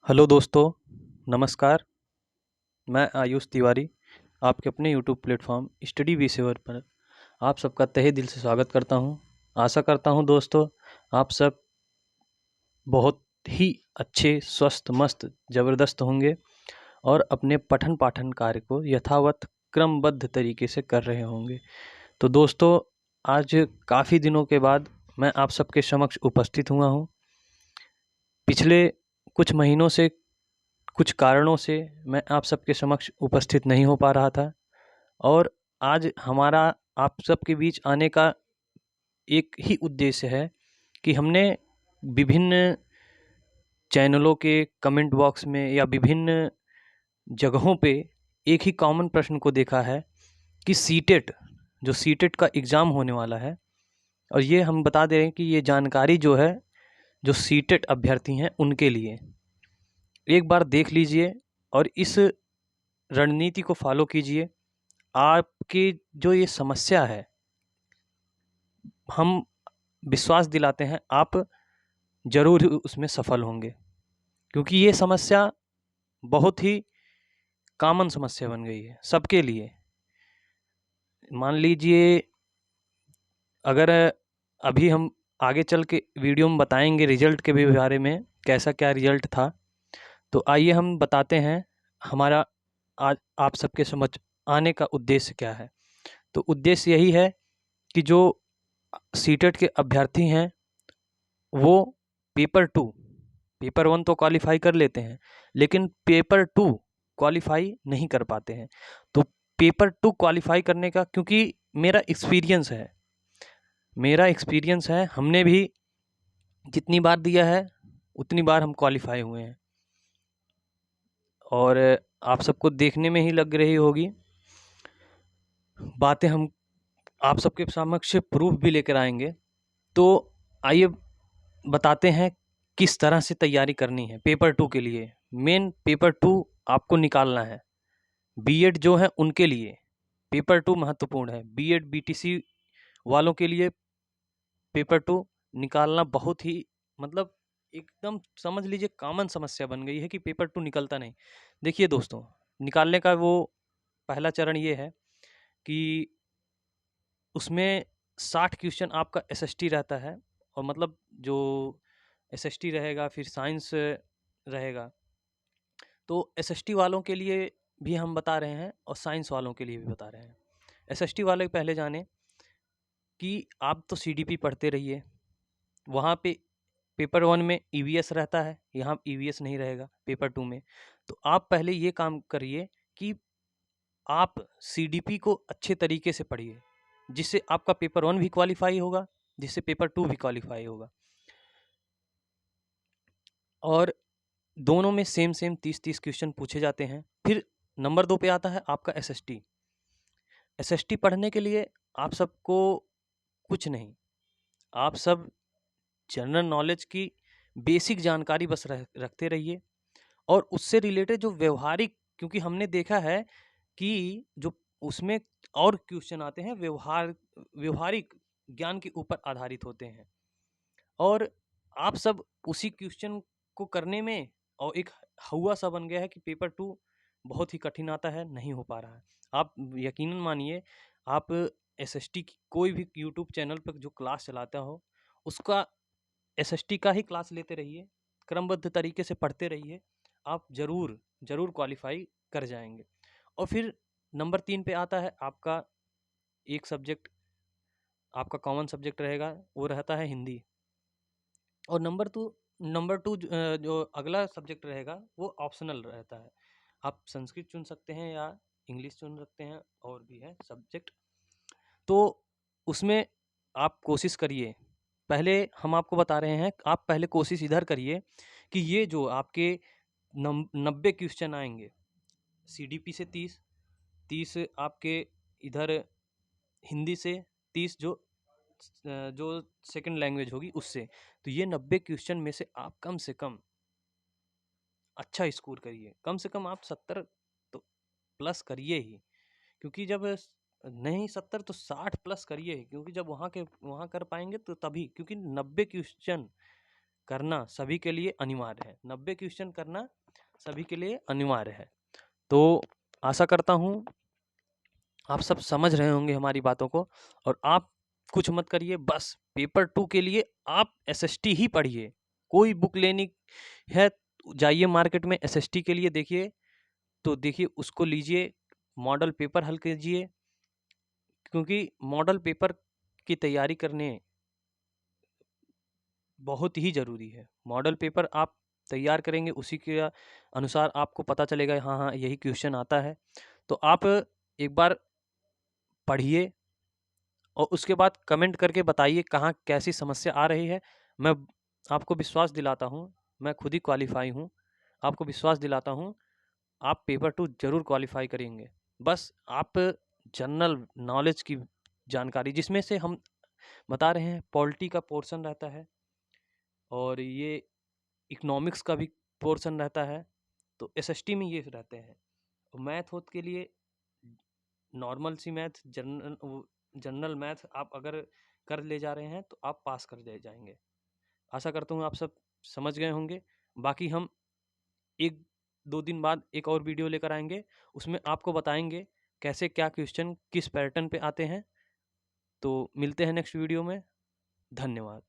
Hello दोस्तों, नमस्कार। मैं आयुष तिवारी आपके अपने यूट्यूब प्लेटफॉर्म स्टडी विसेवर पर आप सबका तहे दिल से स्वागत करता हूं। आशा करता हूं दोस्तों आप सब बहुत ही अच्छे, स्वस्थ, मस्त, ज़बरदस्त होंगे और अपने पठन पाठन कार्य को यथावत क्रमबद्ध तरीके से कर रहे होंगे। तो दोस्तों, आज काफ़ी दिनों के बाद मैं आप सबके समक्ष उपस्थित हुआ हूं। पिछले कुछ महीनों से कुछ कारणों से मैं आप सबके समक्ष उपस्थित नहीं हो पा रहा था और आज हमारा आप सबके बीच आने का एक ही उद्देश्य है कि हमने विभिन्न चैनलों के कमेंट बॉक्स में या विभिन्न जगहों पे एक ही कॉमन प्रश्न को देखा है कि सीटेट, जो सीटेट का एग्ज़ाम होने वाला है, और ये हम बता दें कि ये जानकारी जो है, जो सीटेट अभ्यर्थी हैं उनके लिए एक बार देख लीजिए और इस रणनीति को फॉलो कीजिए। आपकी जो ये समस्या है, हम विश्वास दिलाते हैं आप ज़रूर उसमें सफल होंगे, क्योंकि ये समस्या बहुत ही कॉमन समस्या बन गई है सबके लिए। मान लीजिए, अगर अभी हम आगे चल के वीडियो में बताएंगे रिजल्ट के भी बारे में, कैसा क्या रिजल्ट था, तो आइए हम बताते हैं हमारा आज आप सबके समझ आने का उद्देश्य क्या है। तो उद्देश्य यही है कि जो सीटेट के अभ्यर्थी हैं वो पेपर टू, पेपर वन तो क्वालिफाई कर लेते हैं लेकिन पेपर टू क्वालिफाई नहीं कर पाते हैं। तो पेपर टू क्वालिफाई करने का, क्योंकि मेरा एक्सपीरियंस है, हमने भी जितनी बार दिया है उतनी बार हम क्वालिफाई हुए हैं और आप सबको देखने में ही लग रही होगी बातें, हम आप सबके समक्ष प्रूफ भी लेकर आएंगे। तो आइए बताते हैं किस तरह से तैयारी करनी है पेपर टू के लिए। मेन पेपर टू आपको निकालना है। बीएड जो है उनके लिए पेपर टू महत्वपूर्ण है। बीएड बीटीसी वालों के लिए पेपर टू निकालना बहुत ही, मतलब एकदम समझ लीजिए कॉमन समस्या बन गई है कि पेपर टू निकलता नहीं। देखिए दोस्तों, निकालने का वो पहला चरण ये है कि उसमें 60 क्वेश्चन आपका एसएसटी रहता है, और मतलब जो एसएसटी रहेगा फिर साइंस रहेगा। तो एसएसटी वालों के लिए भी हम बता रहे हैं और साइंस वालों के लिए भी बता रहे हैं। एसएसटी वाले पहले जाने कि आप तो सीडीपी पढ़ते रहिए, वहाँ पे पेपर वन में ईवीएस रहता है, यहाँ ईवीएस नहीं रहेगा पेपर टू में। तो आप पहले ये काम करिए कि आप सीडीपी को अच्छे तरीके से पढ़िए, जिससे आपका पेपर वन भी क्वालिफाई होगा, जिससे पेपर टू भी क्वालिफाई होगा। और दोनों में सेम सेम 30-30 क्वेश्चन पूछे जाते हैं। फिर नंबर 2 पे आता है आपका एसएसटी। एसएसटी पढ़ने के लिए आप सबको कुछ नहीं, आप सब जनरल नॉलेज की बेसिक जानकारी बस रखते रहिए और उससे रिलेटेड जो व्यवहारिक, क्योंकि हमने देखा है कि जो उसमें और क्वेश्चन आते हैं व्यवहारिक ज्ञान के ऊपर आधारित होते हैं, और आप सब उसी क्वेश्चन को करने में और एक हौवा सा बन गया है कि पेपर टू बहुत ही कठिन आता है, नहीं हो पा रहा है। आप यकीनन मानिए, आप एसएसटी की कोई भी यूट्यूब चैनल पर जो क्लास चलाता हो उसका एसएसटी का ही क्लास लेते रहिए, क्रमबद्ध तरीके से पढ़ते रहिए, आप ज़रूर ज़रूर क्वालिफाई कर जाएंगे। और फिर नंबर 3 पे आता है आपका एक सब्जेक्ट, आपका कॉमन सब्जेक्ट रहेगा, वो रहता है हिंदी। और नंबर टू जो अगला सब्जेक्ट रहेगा वो ऑप्शनल रहता है। आप संस्कृत चुन सकते हैं या इंग्लिश चुन सकते हैं, और भी है सब्जेक्ट। तो उसमें आप कोशिश करिए, पहले हम आपको बता रहे हैं, आप पहले कोशिश इधर करिए कि ये जो आपके 90 क्वेश्चन आएंगे सीडीपी से, 30 आपके इधर हिंदी से, 30 जो सेकंड लैंग्वेज होगी उससे, तो ये 90 क्वेश्चन में से आप कम से कम अच्छा स्कोर करिए। कम से कम आप 70 तो प्लस करिए ही, क्योंकि जब नहीं 70 तो 60 प्लस करिए ही, क्योंकि जब वहाँ कर पाएंगे तो तभी, क्योंकि 90 क्वेश्चन करना सभी के लिए अनिवार्य है। 90 क्वेश्चन करना सभी के लिए अनिवार्य है। तो आशा करता हूँ आप सब समझ रहे होंगे हमारी बातों को, और आप कुछ मत करिए, बस पेपर 2 के लिए आप एसएसटी ही पढ़िए। कोई बुक लेनी है जाइए मार्केट में एसएसटी के लिए देखिए, तो देखिए उसको लीजिए, मॉडल पेपर हल कीजिए, क्योंकि मॉडल पेपर की तैयारी करने बहुत ही ज़रूरी है। मॉडल पेपर आप तैयार करेंगे, उसी के अनुसार आपको पता चलेगा हाँ हाँ यही क्वेश्चन आता है। तो आप एक बार पढ़िए और उसके बाद कमेंट करके बताइए कहाँ कैसी समस्या आ रही है। मैं आपको विश्वास दिलाता हूँ, मैं खुद ही क्वालिफाई हूँ, आपको विश्वास दिलाता हूँ आप पेपर 2 ज़रूर क्वालिफाई करेंगे। बस आप जनरल नॉलेज की जानकारी, जिसमें से हम बता रहे हैं पॉलिटी का पोर्शन रहता है और ये इकोनॉमिक्स का भी पोर्शन रहता है, तो एसएसटी में ये रहते हैं। मैथ होत के लिए नॉर्मल सी मैथ, जनरल मैथ आप अगर कर ले जा रहे हैं तो आप पास कर ले जाएंगे। आशा करता हूँ आप सब समझ गए होंगे। बाकी हम 1-2 दिन बाद एक और वीडियो लेकर आएंगे, उसमें आपको बताएंगे कैसे क्या क्वेश्चन किस पैटर्न पे आते हैं। तो मिलते हैं नेक्स्ट वीडियो में। धन्यवाद।